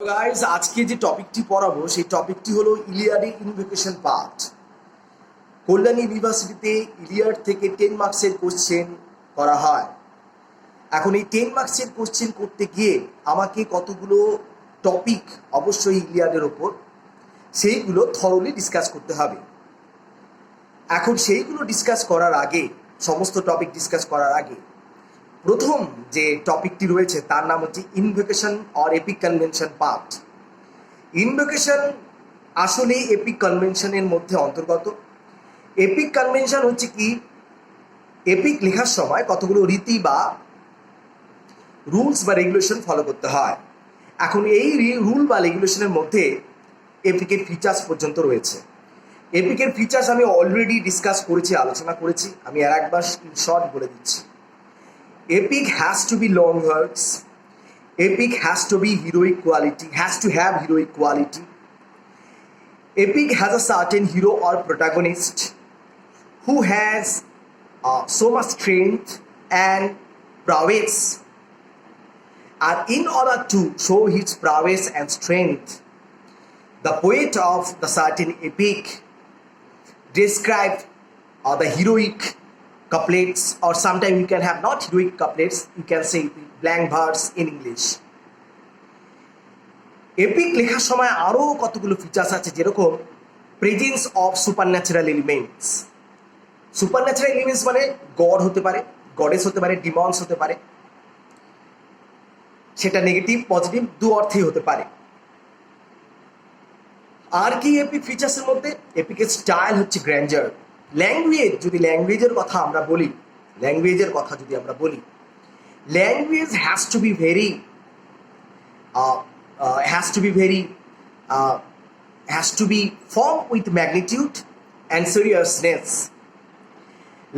Guys, আজকে যে টপিকটি পড়াবো সেই টপিকটি হলো ইলিয়াডের ইনভোকেশন পার্ট। কল্যাণী ইউনিভার্সিটিতে ইলিয়াড থেকে 10 মার্কসের কোশ্চেন করা হয়। এখন এই 10 মার্কসের কোশ্চেন করতে গিয়ে আমাকে কতগুলো টপিক অবশ্যই ইলিয়াডের ওপর সেইগুলো থরলি ডিসকাস করতে হবে। এখন সেইগুলো ডিসকাস করার আগে, সমস্ত টপিক ডিসকাস করার আগে প্রথম যে টপিকটি রয়েছে তার নাম হচ্ছে invocation or epic convention part. Invocation আসলে এপিক কনভেনশনের মধ্যে অন্তর্গত। এপিক কনভেনশন হচ্ছে কি, এপিক লেখার সময় কতগুলো রীতি বা রুলস বা রেগুলেশন ফলো করতে হয়। এখন এই রুল বা রেগুলেশনের মধ্যে এপিকের ফিচার্স পর্যন্ত রয়েছে। এপিকের ফিচার্স আমি অলরেডি ডিসকাস করেছি, আলোচনা করেছি। আমি আর একবার শর্ট বলে দিচ্ছি। Epic has to be long words. Epic has to be heroic quality, has to have heroic quality. Epic has a certain hero or protagonist who has so much strength and prowess. And in order to show his prowess and strength, the poet of the certain epic described the heroic couplets, or sometimes you can have not heroic couplets, you can say blank verse in English. Epic লেখার সময় আরও কতগুলো features আছে, যেরকম presence of supernatural elements. Supernatural elements মানে god হতে পারে, goddess হতে পারে, ডিমন্স হতে পারে। সেটা নেগেটিভ পজিটিভ দু অর্থেই হতে পারে। আর কি এপিক ফিচার্সের মধ্যে? এপিকের স্টাইল হচ্ছে গ্র্যান্ডার। ল্যাঙ্গুয়েজ, যদি ল্যাঙ্গুয়েজের কথা আমরা বলি, language has to be very form with magnitude and seriousness.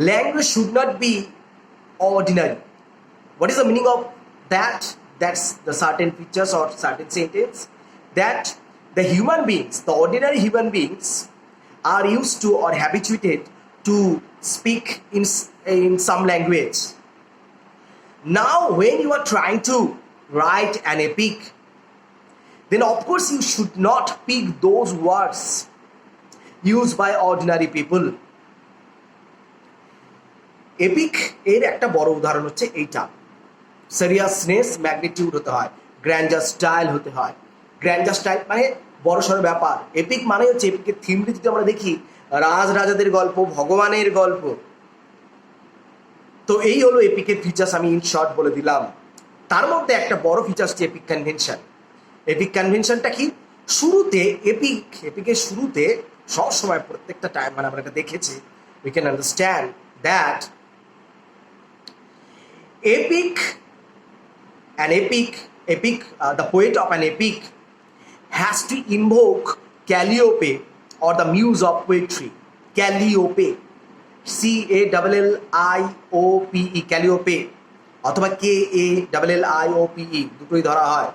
Language should not be ordinary. What is the meaning of that? That's the certain features or certain sentence that the human beings, the ordinary human beings, are used to or habituated to speak in some language. Now, when you are trying to write an epic, then of course you should not pick those words used by ordinary people. Epic এর একটা বড় উদাহরণ হচ্ছে এইটা। Seriousness, magnitude হতে হয়, grandeur style হতে হয়। গ্র্যান্ডার স্টাইল মানে বড় সড়ো ব্যাপার। এপিক মানে হচ্ছে, এপিকের থিমটি যদি আমরা দেখি, রাজরাজাদের গল্প, ভগবানের গল্প। তো এই হলো এপিকের ফিচার্স, আমি ইন শর্ট বলে দিলাম। তার মধ্যে একটা বড় ফিচার্স হচ্ছে এপিক কনভেনশন। এপিক কনভেনশনটা কি? শুরুতে এপিকের শুরুতে সবসময় প্রত্যেকটা টাইম মানে আমরা এটা দেখেছি, we can understand that the poet of an epic has to invoke Calliope or the muse of poetry. Calliope, Calliope, Calliope অথবা Kalliope, দুটোই ধরা হয়।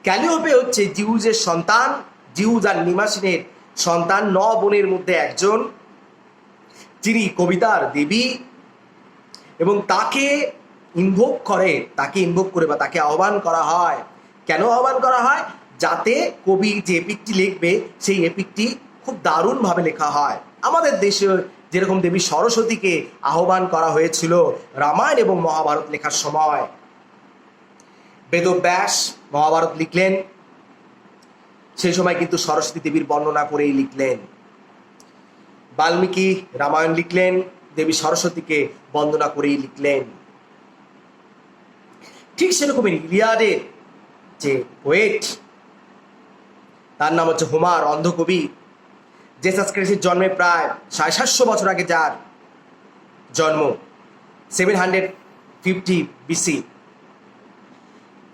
ক্যালিওপে হচ্ছে জিউজের সন্তান, জিউজ আর নিমাসিনের সন্তান, 9 বোনের মধ্যে একজন, যিনি কবিতার দেবী। এবং তাকে ইনভোক করে বা তাকে আহ্বান করা হয়। কেন আহ্বান করা হয়? যাতে কবি যে এপিকটি লিখবে সেই এপিকটি খুব দারুণভাবে লেখা হয়। আমাদের দেশে যেরকম দেবী সরস্বতীকে আহ্বান করা হয়েছিল রামায়ণ এবং মহাভারত লেখার সময়। বেদব্যাস মহাভারত লিখলেন, সেই সময় কিন্তু সরস্বতী দেবীর বর্ণনা করেই লিখলেন। বাল্মীকি রামায়ণ লিখলেন, দেবী সরস্বতীকে বন্দনা করেই লিখলেন। ঠিক সেরকমই ইলিয়াডের যে পোয়েট, তার নাম হচ্ছে হোমার, অন্ধকবি। জেসাস খ্রিস্টের জন্মের প্রায় 750 বছর আগে যার জন্ম, 750 BC।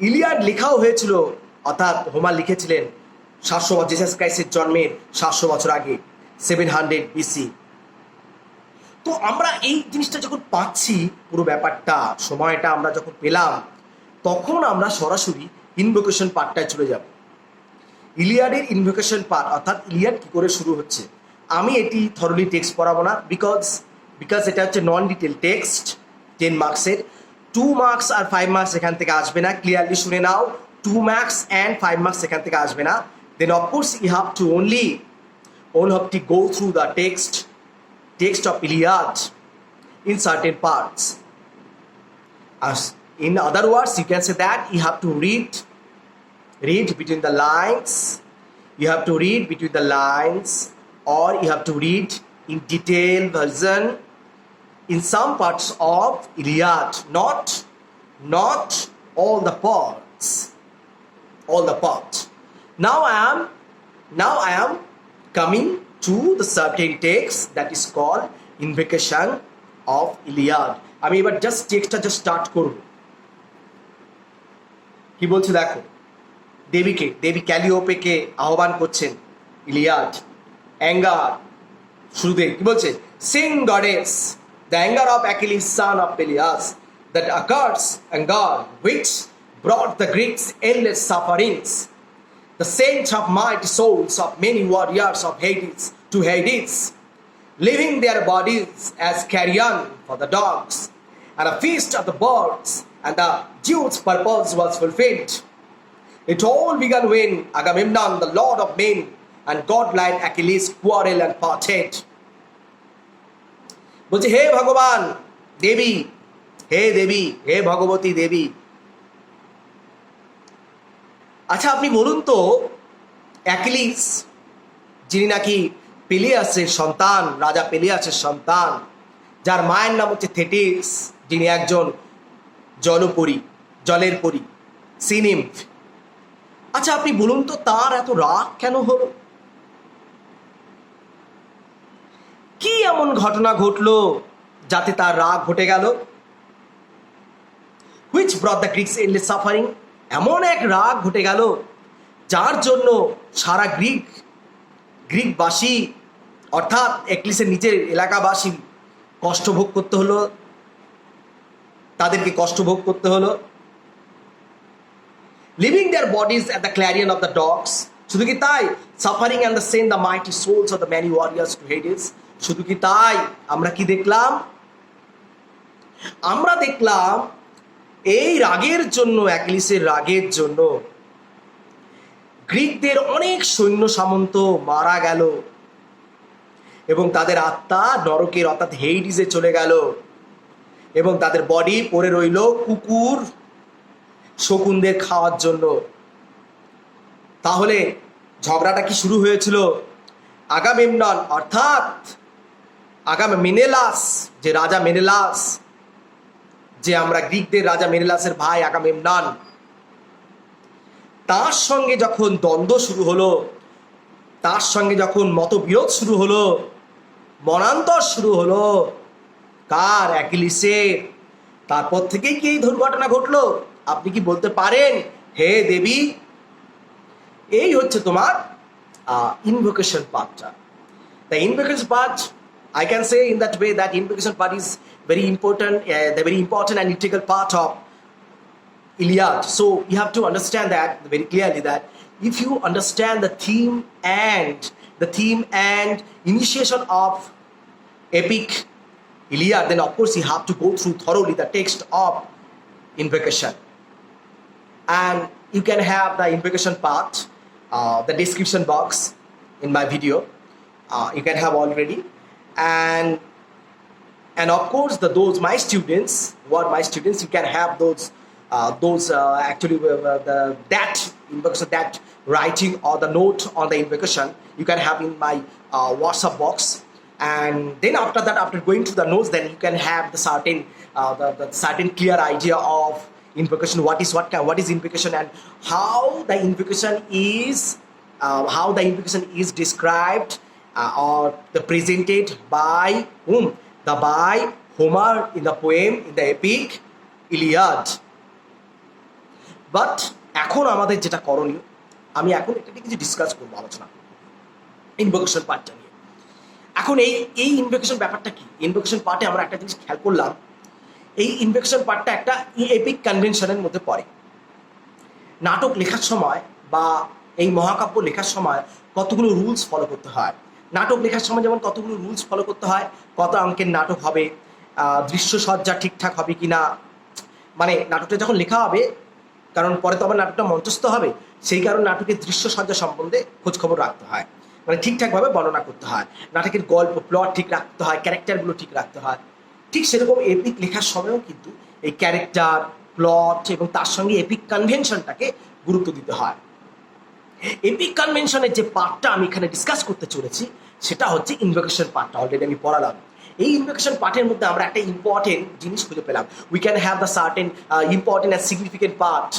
ইলিয়াড লেখাও হয়েছিল, অর্থাৎ হোমার লিখেছিলেন 700 বছর, জেসাস খ্রিস্টের জন্মের 700 বছর আগে, 700 BC। তো আমরা এই জিনিসটা যখন পাচ্ছি, পুরো ব্যাপারটা সময়টা আমরা যখন পেলাম, তখন আমরা সরাসরি ইনভোকেশন পার্টটায় চলে যাব। ইলিয়াডের ইনভোকেশন পার্ট, অর্থাৎ ইলিয়াড কী করে শুরু হচ্ছে। আমি এটি থরলি টেক্সট পড়াবো না, বিকজ এটা হচ্ছে নন ডিটেল টেক্সট। 10 মার্কসের 2 মার্কস আর 5 মার্কস এখান থেকে আসবে না। ক্লিয়ারলি শুনে নাও, 2 marks and 5 marks এখান থেকে আসবে না, then of course you have to only have to go through the text of Iliad in certain parts. As in other words, you can say that you have to read between the lines, you have to read between the lines, or you have to read in detailed version in some parts of Iliad, not all the parts. Now I am coming to the certain text that is called invocation of Iliad. আমি এবার just টেক্সটটা just start করব। কি বলছে দেখো, দেবী ক্যালিওপেকে আহ্বান করছেন Iliad. Anger শুরুতে কি বলছে, Singh goddess, the anger of Achilles son of Peleus, that accursed anger which brought the Greeks endless sufferings, the saints of mighty souls of many warriors of Hades to Hades, leaving their bodies as carrion for the dogs, and a feast of the birds, and the Zeus' purpose was fulfilled. It all began when Agamemnon, the lord of men, and godlike Achilles quarreled and parted. বলছে হে ভগবান দেবী, হে ভগবতী দেবী। আচ্ছা আপনি বলুন তো, Achilles যিনি নাকি পেলিয়াসের সন্তান, রাজা পেলিয়াসের সন্তান, যার মায়ের নাম হচ্ছে থেটিস, যিনি একজন জলের পরী, সি নিম্ফ। আচ্ছা আপনি বলুন তো তার এত রাগ কেন হলো? কি এমন ঘটনা ঘটলো যাতে তার রাগ ঘটে গেল? Which brought the Greeks endless suffering, এমন এক রাগ ঘটে গেল যার জন্য সারা গ্রিকবাসী অর্থাৎ অ্যাকিলিসের নিজের এলাকাবাসী তাদেরকে কষ্ট ভোগ করতে হলো। Living their bodies at the clarion of the dogs, শুধু কি তাই, suffering and the sent the mighty souls of the many warriors to Hades, শুধু কি তাই, আমরা কি দেখলাম? আমরা দেখলাম এই রাগের জন্য, অ্যাকিলিসের রাগের জন্য গ্রিকদের অনেক সৈন্য সামন্ত মারা গেল এবং তাদের আত্মা নরকের অর্থাৎ হেইডিসে চলে গেল এবং তাদের বডি পড়ে রইল কুকুর শকুনদের খাওয়ার জন্য। তাহলে ঝগড়াটা কি শুরু হয়েছিল? আগামেমনন অর্থাৎ মেনেলাস, যে রাজা মেনেলাস, যে আমরা গ্রিকদের রাজা মেনেলাসের ভাই আগামেমনন, তার সঙ্গে যখন দ্বন্দ্ব শুরু হলো, তার সঙ্গে যখন মতবিরোধ শুরু হলো, মনান্তর শুরু হলো কার? অ্যাকিলিসের। তারপর থেকেই কি এই দুর্ঘটনা ঘটলো? আপনি কি বলতে পারেন হে দেবী? এই হচ্ছে তোমার invocation partটা. The invocation part, I can say in that way that invocation part is very important, the very important and integral part of Iliad. So you have to understand that very clearly, that if you understand the theme and initiation of epic Iliad, then of course you have to go through thoroughly the text of invocation. And you can have the invocation part, the description box in my video, you can have already, and of course my students, you can have actually that invocation, that writing or the note on the invocation you can have in my WhatsApp box. And then after that, after going to the notes, then you can have the certain clear idea of invocation, what is invocation, and how the invocation is described or presented by whom? By Homer in the poem, in the epic Iliad. But এখন আমাদের যেটা করণীয়, আমি এখন এটা নিয়ে কিছু discuss করবো, আলোচনা ইনভোকেশন পার্টটা নিয়ে। এখন এই ইনভোকেশন ব্যাপারটা কি? ইনভোকেশন পার্টে আমরা একটা জিনিস খেয়াল করলাম, এই ইনভোকেশন পার্টটা একটা এপিক কনভেনশনের মধ্যে পড়ে। নাটক লেখার সময় বা এই মহাকাব্য লেখার সময় কতগুলো রুলস ফলো করতে হয়। নাটক লেখার সময় যেমন কতগুলো রুলস ফলো করতে হয়, কত অঙ্কের নাটক হবে, দৃশ্যসজ্জা ঠিকঠাক হবে কিনা, মানে নাটকটা যখন লেখা হবে কারণ পরে তো আবার নাটকটা মঞ্চস্থ হবে, সেই কারণে নাটকের দৃশ্যসজ্জা সম্বন্ধে খোঁজখবর রাখতে হয়, মানে ঠিকঠাকভাবে বর্ণনা করতে হয়, নাটকের গল্প প্লট ঠিক রাখতে হয়, ক্যারেক্টারগুলো ঠিক রাখতে হয়। ঠিক সেরকম এপিক লেখার সময়ও কিন্তু এই ক্যারেক্টার, প্লট এবং তার সঙ্গে এপিক কনভেনশনটাকে গুরুত্ব দিতে হয়। এপিক কনভেনশনের যে পার্টটা আমি এখানে ডিসকাস করতে চলেছি সেটা হচ্ছে ইনভোকেশন পার্টটা, অলরেডি আমি পড়ালাম। এই ইনভোকেশন পার্টের মধ্যে আমরা একটা ইম্পর্টেন্ট জিনিস খুঁজে পেলাম। We can have the certain important and significant part.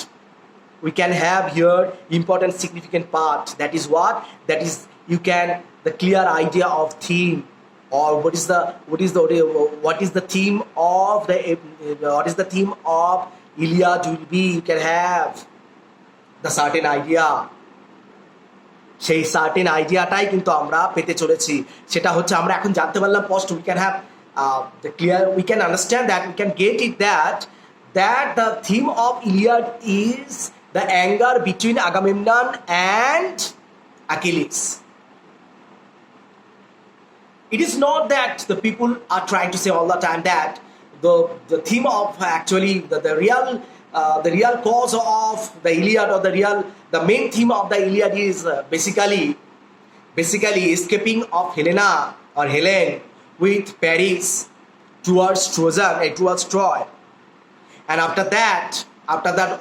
We can have here important significant part. That is what? That is you can the clear idea of theme, or what is the theme of the theme of Iliad will be. You can have the certain idea. সেই certain আইডিয়াটাই কিন্তু আমরা পেতে চলেছি। সেটা হচ্ছে আমরা এখন জানতে পারলাম first we can have the clear, we can understand that, we can get it that the theme of Iliad is the anger between Agamemnon and Achilles. It is not that the people are trying to say all the time that the theme of actually the real cause of the Iliad, or the main theme of the Iliad is basically escaping of Helena or Helen with Paris towards Troy. And after that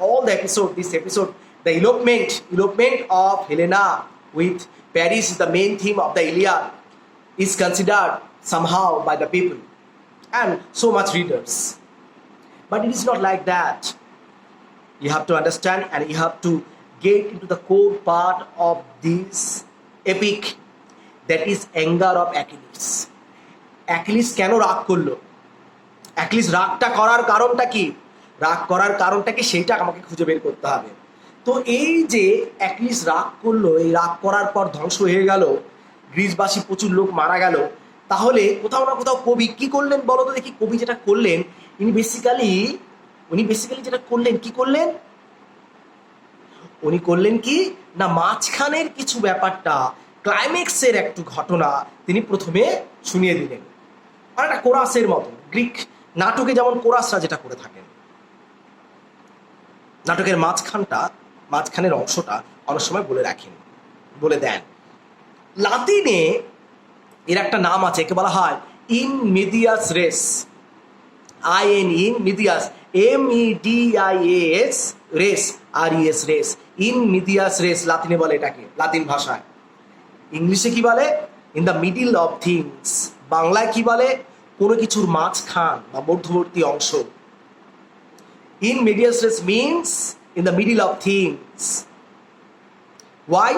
all the this episode, the elopement of Helena with Paris is the main theme of the Iliad, is considered somehow by the people and so much readers. But it is not like that. You have to understand and you have to get into the core part of this epic, that is anger of Achilles. Achilles কেন রাগ করলো? Achilles রাগটা করার কারণটা কি? রাগ করার কারণটা কি সেইটা আমাকে খুঁজে বের করতে হবে। তো এই যে অ্যাকিলিস রাগ করলো, এই রাগ করার পর ধ্বংস হয়ে গেল, গ্রিসবাসী প্রচুর লোক মারা গেল, তাহলে কোথাও না কোথাও কবি কি করলেন বলো তো দেখি? কবি যেটা করলেন, উনি বেসিক্যালি যেটা করলেন, কি করলেন? উনি করলেন কি না, মাঝখানের কিছু ব্যাপারটা, ক্লাইম্যাক্সের একটু ঘটনা তিনি প্রথমে শুনিয়ে দিলেন। আর একটা কোরাসের মতো, গ্রিক নাটকে যেমন কোরাসরা যেটা করে থাকেন, নাটকের মাঝখানের অংশটা অনেক সময় বলে দেন। লাতিনে এর একটা নাম আছে, একে বলা হয় in medias res, in medias, MEDIAS res, RES res, in medias res লাতিনে বলে এটাকে, লাতিন ভাষায়। ইংলিশে কি বলে? In the middle of things. বাংলায় কি বলে? কোনো কিছুর মাঝখান বা মধ্যবর্তী অংশ। In medias res means in the middle of things. Why?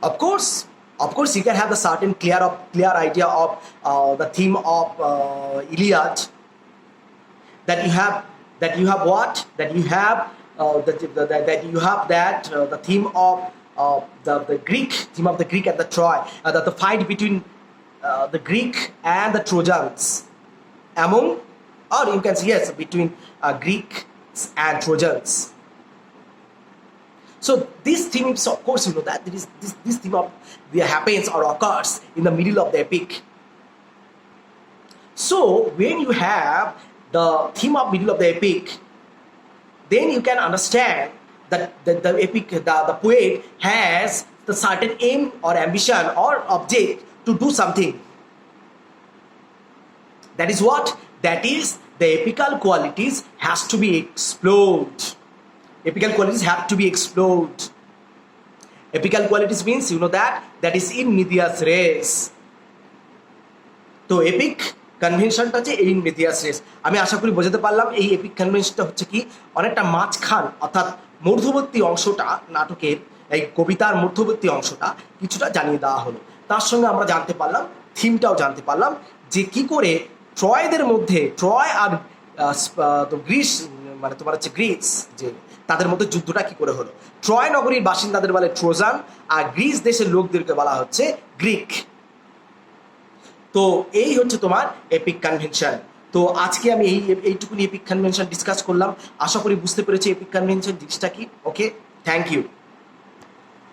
Of course, you can have the certain clear idea of the theme of Iliad. That you have what? That you have the theme of the Greek, theme of the Greek and the Troy, the fight between the Greek and the Trojans, or you can say yes, between Greeks and Trojans. So this theme is, of course, you know that there is this theme of the happens or occurs in the middle of the epic. So when you have the theme of middle of the epic, then you can understand that the epic, the poet has the certain aim or ambition or object to do something. That is what? That is the epical qualities has to be explored. Epical qualities have to be explored. Epical qualities means, you know that is in medias res. তো epic কনভেনশনটা হচ্ছে in medias race. আমি আশা করি বোঝাতে পারলাম। এই epic কনভেনশনটা হচ্ছে কি, অনেকটা মাঝখান অর্থাৎ মধ্যবর্তী অংশটা, নাটকের এই কবিতার মধ্যবর্তী অংশটা কিছুটা জানিয়ে দেওয়া হলো। তার সঙ্গে আমরা জানতে পারলাম, থিমটাও জানতে পারলাম যে কি করে ট্রয়দের মধ্যে, ট্রয় আর গ্রিস, মানে তোমার হচ্ছে গ্রিস, যে তাদের মধ্যে যুদ্ধটা কি করে হলো। ট্রয় নগরীর বাসিন্দাদের বলে ট্রোজান, আর গ্রিস দেশের লোকদেরকে বলা হচ্ছে গ্রিক। তো এই হচ্ছে তোমার এপিক কনভেনশন। তো আজকে আমি এইটুকুনি এপিক কনভেনশন ডিসকাস করলাম। আশা করি বুঝতে পেরেছি এপিক কনভেনশন জিনিসটা কি। ওকে, থ্যাংক ইউ।